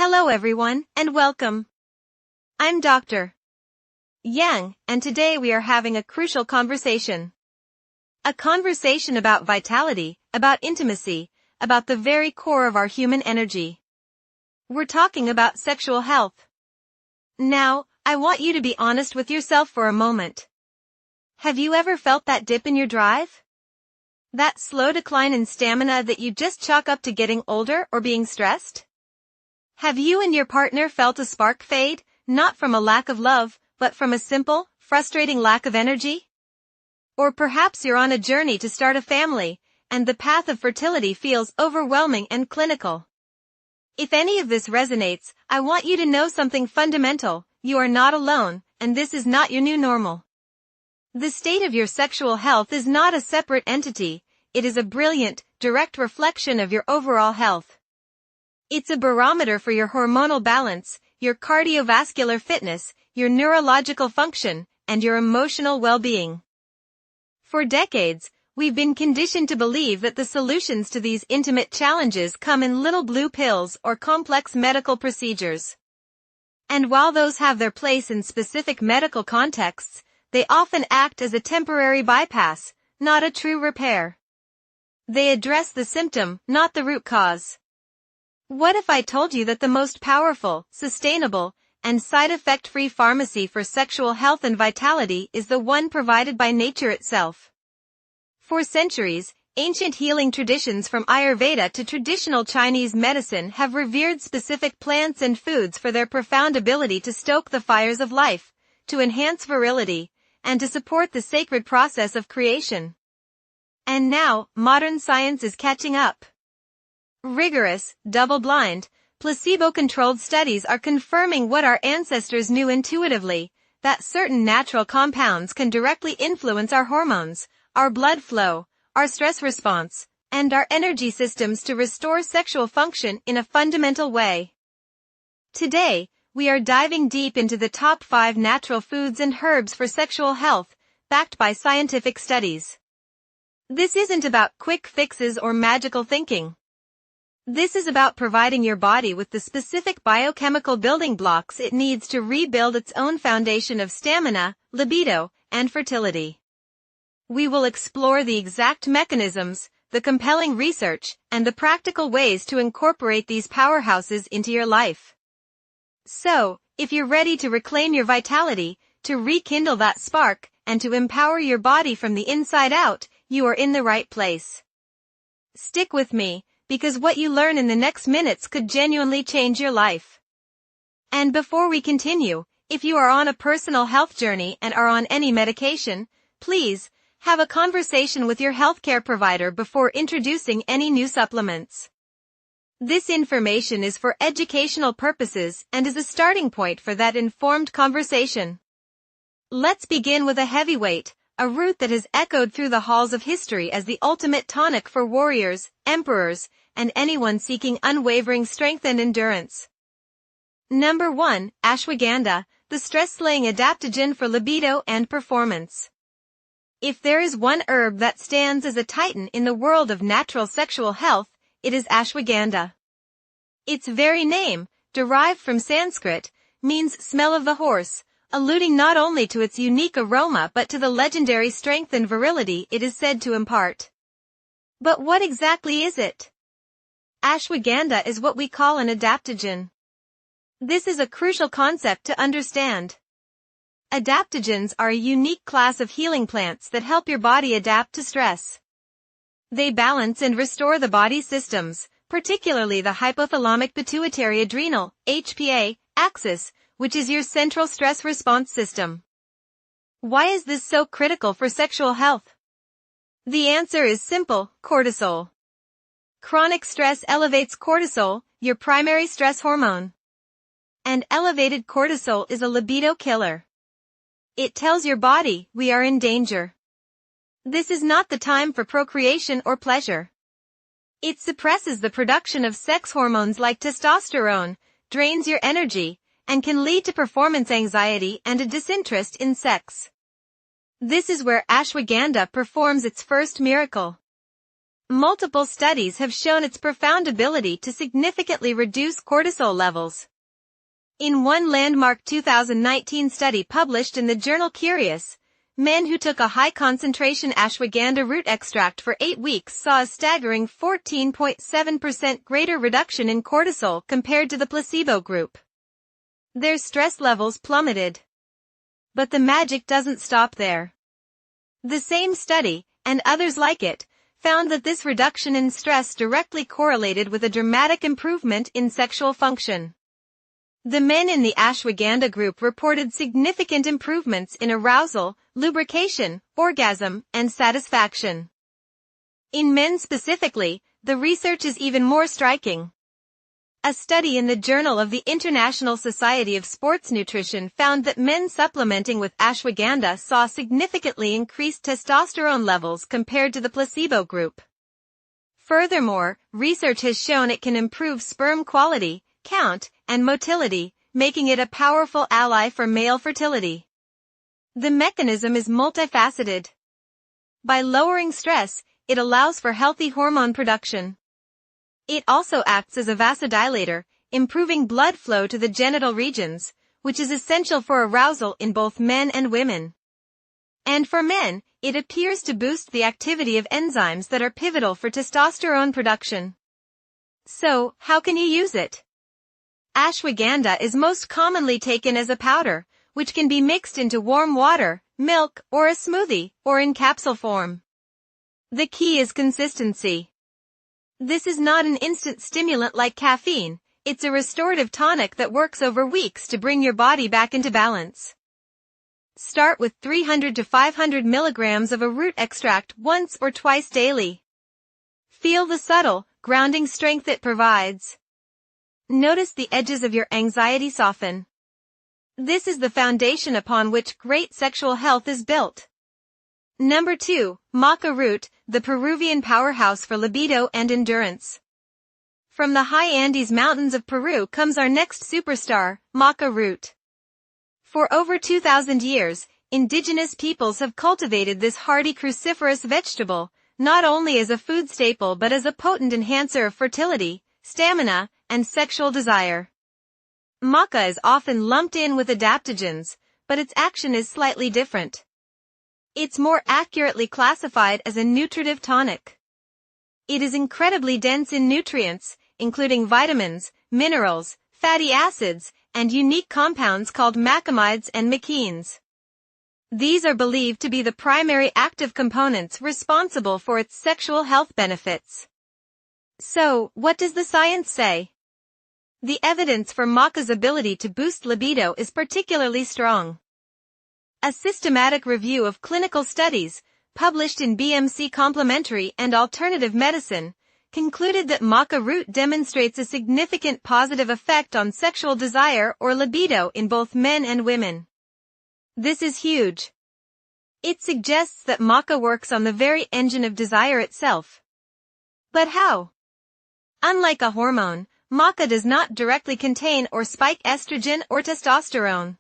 Hello everyone, and welcome. I'm Dr. Yang, and today we are having a crucial conversation. A conversation about vitality, about intimacy, about the very core of our human energy. We're talking about sexual health. Now, I want you to be honest with yourself for a moment. Have you ever felt that dip in your drive? That slow decline in stamina that you just chalk up to getting older or being stressed? Have you and your partner felt a spark fade, not from a lack of love, but from a simple, frustrating lack of energy? Or perhaps you're on a journey to start a family, and the path of fertility feels overwhelming and clinical. If any of this resonates, I want you to know something fundamental: you are not alone, and this is not your new normal. The state of your sexual health is not a separate entity, it is a brilliant, direct reflection of your overall health. It's a barometer for your hormonal balance, your cardiovascular fitness, your neurological function, and your emotional well-being. For decades, we've been conditioned to believe that the solutions to these intimate challenges come in little blue pills or complex medical procedures. And while those have their place in specific medical contexts, they often act as a temporary bypass, not a true repair. They address the symptom, not the root cause. What if I told you that the most powerful, sustainable, and side-effect-free pharmacy for sexual health and vitality is the one provided by nature itself? For centuries, ancient healing traditions from Ayurveda to traditional Chinese medicine have revered specific plants and foods for their profound ability to stoke the fires of life, to enhance virility, and to support the sacred process of creation. And now, modern science is catching up. Rigorous, double-blind, placebo-controlled studies are confirming what our ancestors knew intuitively, that certain natural compounds can directly influence our hormones, our blood flow, our stress response, and our energy systems to restore sexual function in a fundamental way. Today, we are diving deep into the top 5 natural foods and herbs for sexual health, backed by scientific studies. This isn't about quick fixes or magical thinking. This is about providing your body with the specific biochemical building blocks it needs to rebuild its own foundation of stamina, libido, and fertility. We will explore the exact mechanisms, the compelling research, and the practical ways to incorporate these powerhouses into your life. So, if you're ready to reclaim your vitality, to rekindle that spark, and to empower your body from the inside out, you are in the right place. Stick with me, because what you learn in the next minutes could genuinely change your life. And before we continue, if you are on a personal health journey and are on any medication, please, have a conversation with your healthcare provider before introducing any new supplements. This information is for educational purposes and is a starting point for that informed conversation. Let's begin with a heavyweight, a root that has echoed through the halls of history as the ultimate tonic for warriors, emperors, and anyone seeking unwavering strength and endurance. Number 1, ashwagandha, the stress-slaying adaptogen for libido and performance. If there is one herb that stands as a titan in the world of natural sexual health, it is ashwagandha. Its very name, derived from Sanskrit, means smell of the horse, alluding not only to its unique aroma but to the legendary strength and virility it is said to impart. But what exactly is it? Ashwagandha is what we call an adaptogen. This is a crucial concept to understand. Adaptogens are a unique class of healing plants that help your body adapt to stress. They balance and restore the body's systems, particularly the hypothalamic pituitary adrenal, HPA, axis, which is your central stress response system. Why is this so critical for sexual health? The answer is simple: cortisol. Chronic stress elevates cortisol, your primary stress hormone. And elevated cortisol is a libido killer. It tells your body, we are in danger. This is not the time for procreation or pleasure. It suppresses the production of sex hormones like testosterone, drains your energy, and can lead to performance anxiety and a disinterest in sex. This is where ashwagandha performs its first miracle. Multiple studies have shown its profound ability to significantly reduce cortisol levels. In one landmark 2019 study published in the journal Curious, men who took a high-concentration ashwagandha root extract for 8 weeks saw a staggering 14.7% greater reduction in cortisol compared to the placebo group. Their stress levels plummeted. But the magic doesn't stop there. The same study, and others like it, found that this reduction in stress directly correlated with a dramatic improvement in sexual function. The men in the ashwagandha group reported significant improvements in arousal, lubrication, orgasm, and satisfaction. In men specifically, the research is even more striking. A study in the Journal of the International Society of Sports Nutrition found that men supplementing with ashwagandha saw significantly increased testosterone levels compared to the placebo group. Furthermore, research has shown it can improve sperm quality, count, and motility, making it a powerful ally for male fertility. The mechanism is multifaceted. By lowering stress, it allows for healthy hormone production. It also acts as a vasodilator, improving blood flow to the genital regions, which is essential for arousal in both men and women. And for men, it appears to boost the activity of enzymes that are pivotal for testosterone production. So, how can you use it? Ashwagandha is most commonly taken as a powder, which can be mixed into warm water, milk, or a smoothie, or in capsule form. The key is consistency. This is not an instant stimulant like caffeine, it's a restorative tonic that works over weeks to bring your body back into balance. Start with 300 to 500 milligrams of a root extract once or twice daily. Feel the subtle, grounding strength it provides. Notice the edges of your anxiety soften. This is the foundation upon which great sexual health is built. Number 2, maca root, the Peruvian powerhouse for libido and endurance. From the high Andes mountains of Peru comes our next superstar, maca root. For over 2,000 years, indigenous peoples have cultivated this hardy cruciferous vegetable, not only as a food staple but as a potent enhancer of fertility, stamina, and sexual desire. Maca is often lumped in with adaptogens, but its action is slightly different. It's more accurately classified as a nutritive tonic. It is incredibly dense in nutrients, including vitamins, minerals, fatty acids, and unique compounds called macamides and machenes. These are believed to be the primary active components responsible for its sexual health benefits. So, what does the science say? The evidence for maca's ability to boost libido is particularly strong. A systematic review of clinical studies, published in BMC Complementary and Alternative Medicine, concluded that maca root demonstrates a significant positive effect on sexual desire or libido in both men and women. This is huge. It suggests that maca works on the very engine of desire itself. But how? Unlike a hormone, maca does not directly contain or spike estrogen or testosterone.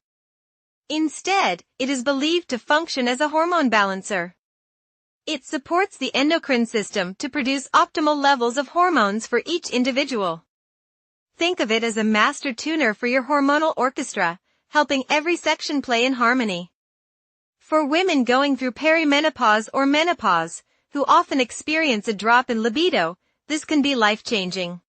Instead, it is believed to function as a hormone balancer. It supports the endocrine system to produce optimal levels of hormones for each individual. Think of it as a master tuner for your hormonal orchestra, helping every section play in harmony. For women going through perimenopause or menopause, who often experience a drop in libido, this can be life-changing.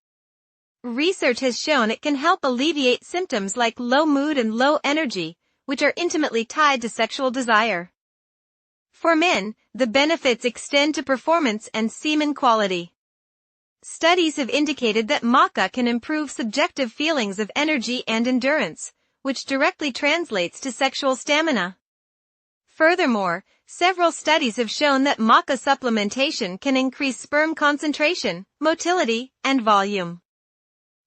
Research has shown it can help alleviate symptoms like low mood and low energy, which are intimately tied to sexual desire. For men, the benefits extend to performance and semen quality. Studies have indicated that maca can improve subjective feelings of energy and endurance, which directly translates to sexual stamina. Furthermore, several studies have shown that maca supplementation can increase sperm concentration, motility, and volume.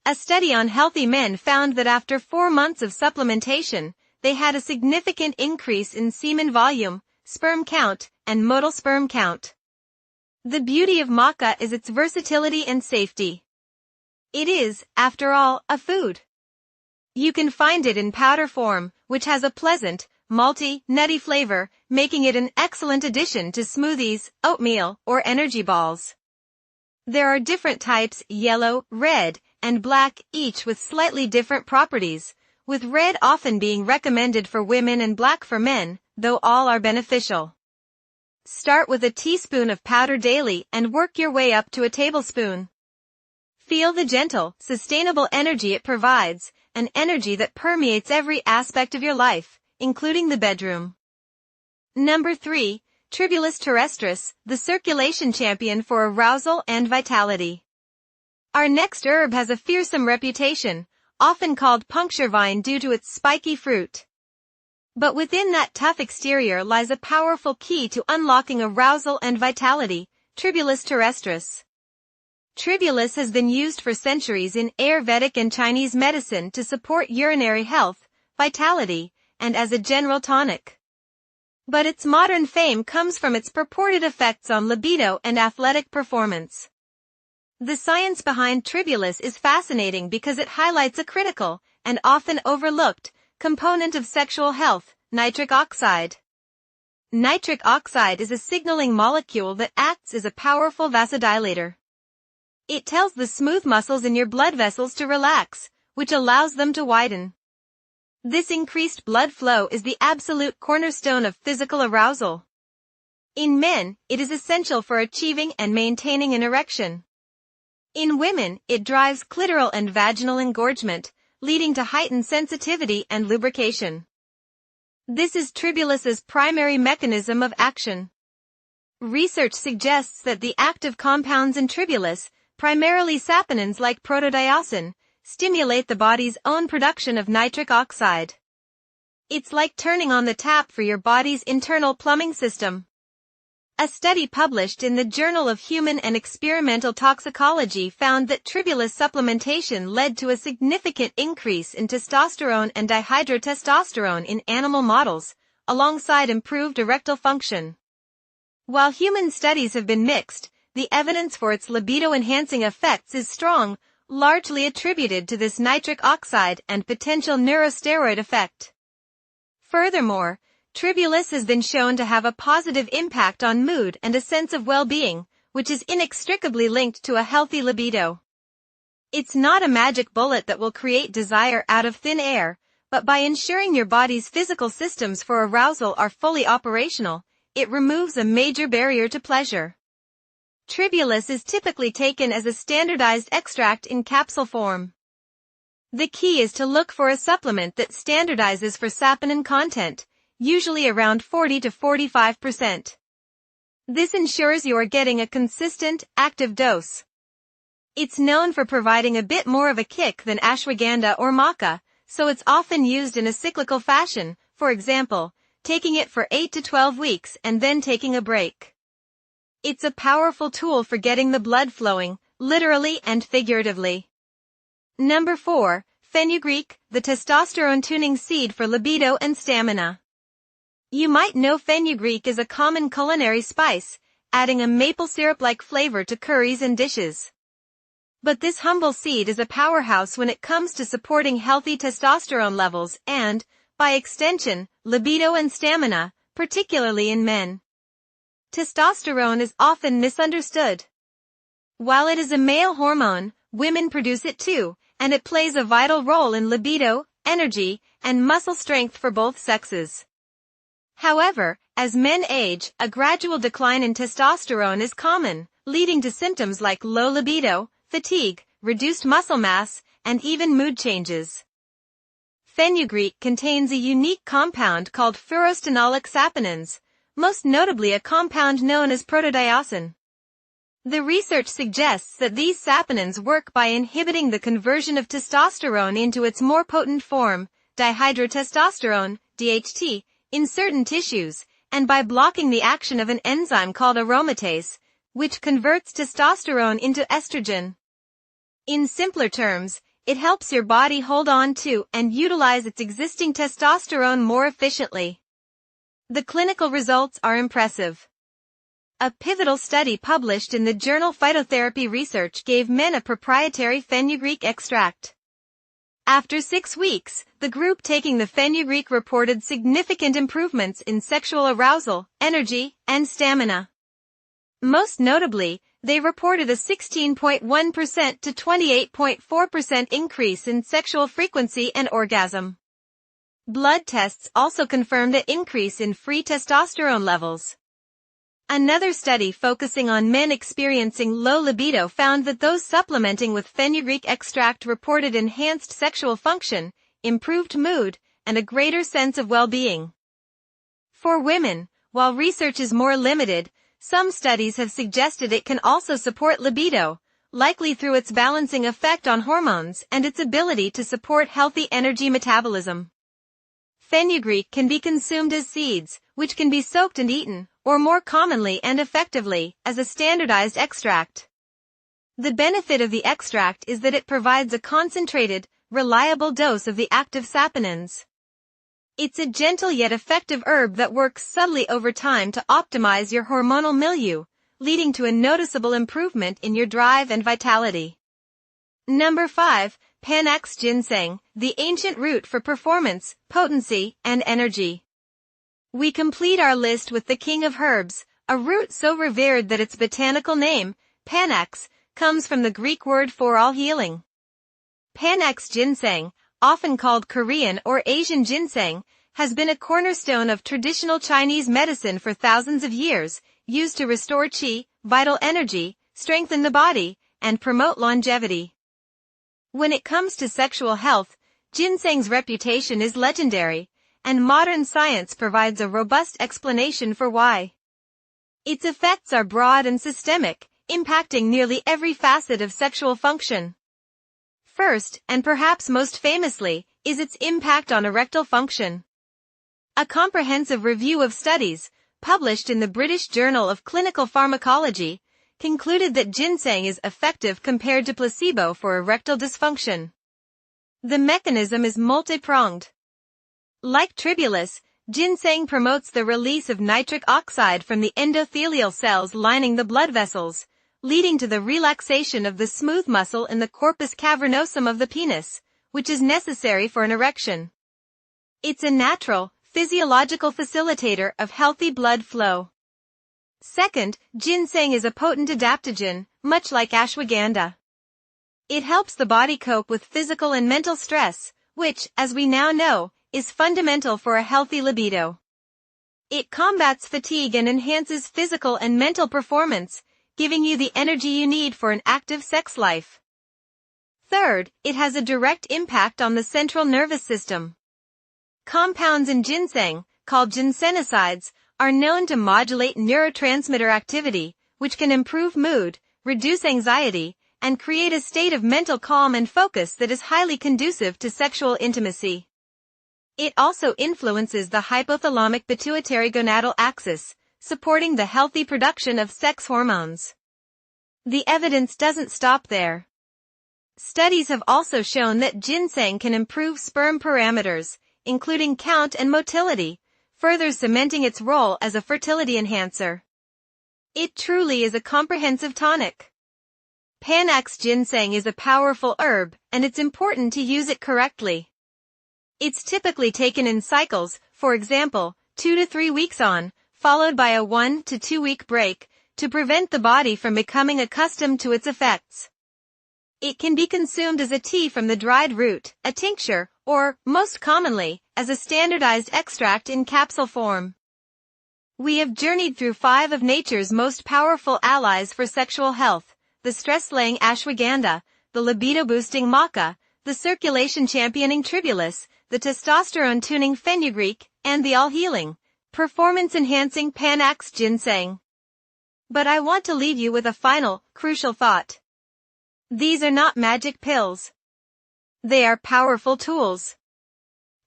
A study on healthy men found that after 4 months of supplementation, they had a significant increase in semen volume, sperm count, and motile sperm count. The beauty of maca is its versatility and safety. It is, after all, a food. You can find it in powder form, which has a pleasant, malty, nutty flavor, making it an excellent addition to smoothies, oatmeal, or energy balls. There are different types, yellow, red, and black, each with slightly different properties, with red often being recommended for women and black for men, though all are beneficial. Start with a teaspoon of powder daily and work your way up to a tablespoon. Feel the gentle, sustainable energy it provides, an energy that permeates every aspect of your life, including the bedroom. Number 3. Tribulus terrestris, the circulation champion for arousal and vitality. Our next herb has a fearsome reputation, often called puncture vine due to its spiky fruit. But within that tough exterior lies a powerful key to unlocking arousal and vitality, Tribulus terrestris. Tribulus has been used for centuries in Ayurvedic and Chinese medicine to support urinary health, vitality, and as a general tonic. But its modern fame comes from its purported effects on libido and athletic performance. The science behind Tribulus is fascinating because it highlights a critical, and often overlooked, component of sexual health, nitric oxide. Nitric oxide is a signaling molecule that acts as a powerful vasodilator. It tells the smooth muscles in your blood vessels to relax, which allows them to widen. This increased blood flow is the absolute cornerstone of physical arousal. In men, it is essential for achieving and maintaining an erection. In women, it drives clitoral and vaginal engorgement, leading to heightened sensitivity and lubrication. This is Tribulus's primary mechanism of action. Research suggests that the active compounds in Tribulus, primarily saponins like protodiosine, stimulate the body's own production of nitric oxide. It's like turning on the tap for your body's internal plumbing system. A study published in the Journal of Human and Experimental Toxicology found that Tribulus supplementation led to a significant increase in testosterone and dihydrotestosterone in animal models, alongside improved erectile function. While human studies have been mixed, the evidence for its libido-enhancing effects is strong, largely attributed to this nitric oxide and potential neurosteroid effect. Furthermore, Tribulus has been shown to have a positive impact on mood and a sense of well-being, which is inextricably linked to a healthy libido. It's not a magic bullet that will create desire out of thin air, but by ensuring your body's physical systems for arousal are fully operational, it removes a major barrier to pleasure. Tribulus is typically taken as a standardized extract in capsule form. The key is to look for a supplement that standardizes for saponin content, usually around 40 to 45%. This ensures you are getting a consistent, active dose. It's known for providing a bit more of a kick than ashwagandha or maca, so it's often used in a cyclical fashion, for example, taking it for 8 to 12 weeks and then taking a break. It's a powerful tool for getting the blood flowing, literally and figuratively. Number 4. Fenugreek, the testosterone tuning seed for libido and stamina. You might know fenugreek is a common culinary spice, adding a maple syrup-like flavor to curries and dishes. But this humble seed is a powerhouse when it comes to supporting healthy testosterone levels and, by extension, libido and stamina, particularly in men. Testosterone is often misunderstood. While it is a male hormone, women produce it too, and it plays a vital role in libido, energy, and muscle strength for both sexes. However, as men age, a gradual decline in testosterone is common, leading to symptoms like low libido, fatigue, reduced muscle mass, and even mood changes. Fenugreek contains a unique compound called furostenolic saponins, most notably a compound known as protodiosine. The research suggests that these saponins work by inhibiting the conversion of testosterone into its more potent form, dihydrotestosterone, DHT, in certain tissues, and by blocking the action of an enzyme called aromatase, which converts testosterone into estrogen. In simpler terms, it helps your body hold on to and utilize its existing testosterone more efficiently. The clinical results are impressive. A pivotal study published in the journal Phytotherapy Research gave men a proprietary fenugreek extract. After 6 weeks, the group taking the fenugreek reported significant improvements in sexual arousal, energy, and stamina. Most notably, They reported a 16.1% to 28.4% increase in sexual frequency and orgasm. Blood tests also confirmed an increase in free testosterone levels. Another study focusing on men experiencing low libido found that those supplementing with fenugreek extract reported enhanced sexual function, improved mood, and a greater sense of well-being. For women, while research is more limited, some studies have suggested it can also support libido, likely through its balancing effect on hormones and its ability to support healthy energy metabolism. Fenugreek can be consumed as seeds, which can be soaked and eaten, or more commonly and effectively, as a standardized extract. The benefit of the extract is that it provides a concentrated, reliable dose of the active saponins. It's a gentle yet effective herb that works subtly over time to optimize your hormonal milieu, leading to a noticeable improvement in your drive and vitality. Number 5. Panax ginseng, the ancient root for performance, potency, and energy. We complete our list with the king of herbs, a root so revered that its botanical name, Panax, comes from the Greek word for all healing. Panax ginseng, often called Korean or Asian ginseng, has been a cornerstone of traditional Chinese medicine for thousands of years, used to restore qi, vital energy, strengthen the body, and promote longevity. When it comes to sexual health, ginseng's reputation is legendary, and modern science provides a robust explanation for why. Its effects are broad and systemic, impacting nearly every facet of sexual function. First, and perhaps most famously, is its impact on erectile function. A comprehensive review of studies, published in the British Journal of Clinical Pharmacology, concluded that ginseng is effective compared to placebo for erectile dysfunction. The mechanism is multi-pronged. Like tribulus, ginseng promotes the release of nitric oxide from the endothelial cells lining the blood vessels, leading to the relaxation of the smooth muscle in the corpus cavernosum of the penis, which is necessary for an erection. It's a natural, physiological facilitator of healthy blood flow. Second, ginseng is a potent adaptogen, much like ashwagandha. It helps the body cope with physical and mental stress, which, as we now know, is fundamental for a healthy libido. It combats fatigue and enhances physical and mental performance, giving you the energy you need for an active sex life. Third, it has a direct impact on the central nervous system. Compounds in ginseng, called ginsenosides, are known to modulate neurotransmitter activity, which can improve mood, reduce anxiety, and create a state of mental calm and focus that is highly conducive to sexual intimacy. It also influences the hypothalamic pituitary gonadal axis, supporting the healthy production of sex hormones. The evidence doesn't stop there. Studies have also shown that ginseng can improve sperm parameters, including count and motility, further cementing its role as a fertility enhancer. It truly is a comprehensive tonic. Panax ginseng is a powerful herb, and it's important to use it correctly. It's typically taken in cycles, for example, 2 to 3 weeks on, followed by a 1 to 2 week break, to prevent the body from becoming accustomed to its effects. It can be consumed as a tea from the dried root, a tincture, or, most commonly, as a standardized extract in capsule form. We have journeyed through 5 of nature's most powerful allies for sexual health: the stress-laying ashwagandha, the libido-boosting maca, the circulation-championing tribulus, the testosterone-tuning fenugreek, and the all-healing, performance-enhancing Panax ginseng. But I want to leave you with a final, crucial thought. These are not magic pills. They are powerful tools.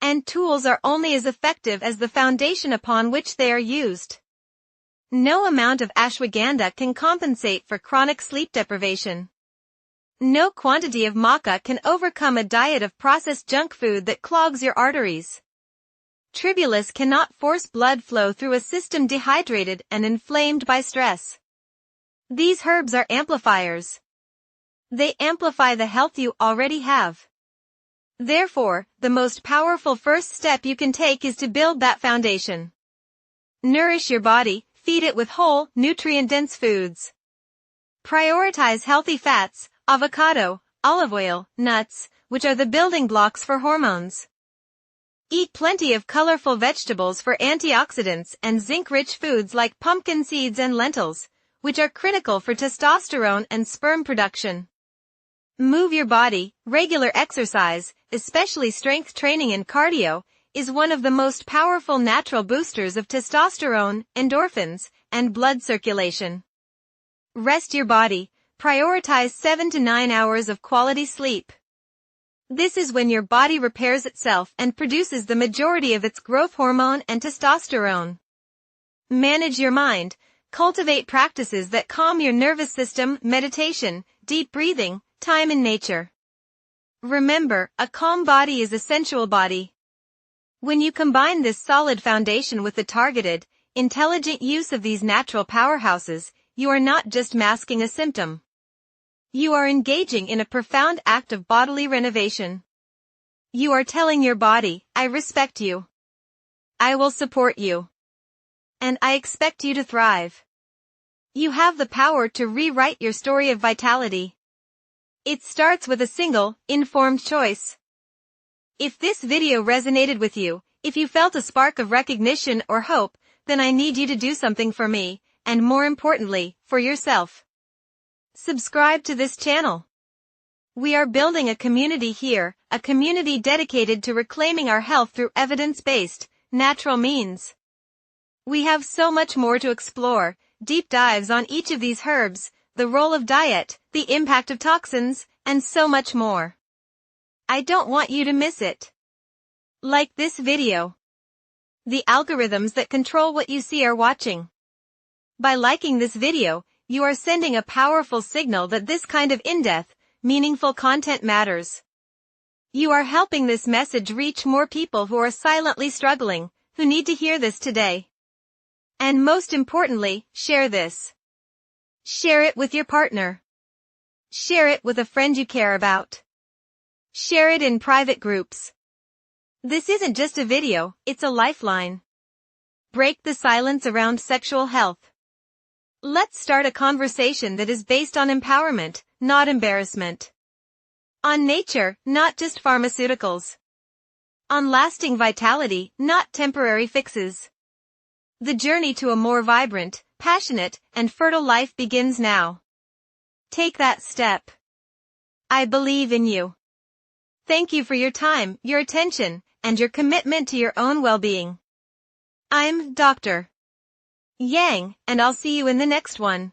And tools are only as effective as the foundation upon which they are used. No amount of ashwagandha can compensate for chronic sleep deprivation. No quantity of maca can overcome a diet of processed junk food that clogs your arteries. Tribulus cannot force blood flow through a system dehydrated and inflamed by stress. These herbs are amplifiers. They amplify the health you already have. Therefore, the most powerful first step you can take is to build that foundation. Nourish your body, feed it with whole, nutrient-dense foods. Prioritize healthy fats, avocado, olive oil, nuts, which are the building blocks for hormones. Eat plenty of colorful vegetables for antioxidants and zinc-rich foods like pumpkin seeds and lentils, which are critical for testosterone and sperm production. Move your body. Regular exercise, especially strength training and cardio, is one of the most powerful natural boosters of testosterone, endorphins, and blood circulation. Rest your body. Prioritize 7 to 9 hours of quality sleep. This is when your body repairs itself and produces the majority of its growth hormone and testosterone. Manage your mind. Cultivate practices that calm your nervous system, meditation, deep breathing, time in nature. Remember, a calm body is a sensual body. When you combine this solid foundation with the targeted, intelligent use of these natural powerhouses, you are not just masking a symptom. You are engaging in a profound act of bodily renovation. You are telling your body, I respect you. I will support you. And I expect you to thrive. You have the power to rewrite your story of vitality. It starts with a single, informed choice. If this video resonated with you, if you felt a spark of recognition or hope, then I need you to do something for me, and more importantly, for yourself. Subscribe to this channel. We are building a community here, a community dedicated to reclaiming our health through evidence-based, natural means. We have so much more to explore, deep dives on each of these herbs, the role of diet, the impact of toxins, and so much more. I don't want you to miss it. Like this video. The algorithms that control what you see are watching. By liking this video, you are sending a powerful signal that this kind of in-depth, meaningful content matters. You are helping this message reach more people who are silently struggling, who need to hear this today. And most importantly, share this. Share it with your partner. Share it with a friend you care about. Share it in private groups. This isn't just a video, it's a lifeline. Break the silence around sexual health. Let's start a conversation that is based on empowerment, not embarrassment. On nature, not just pharmaceuticals. On lasting vitality, not temporary fixes. The journey to a more vibrant, passionate, and fertile life begins now. Take that step. I believe in you. Thank you for your time, your attention, and your commitment to your own well-being. I'm Dr. Yang, and I'll see you in the next one.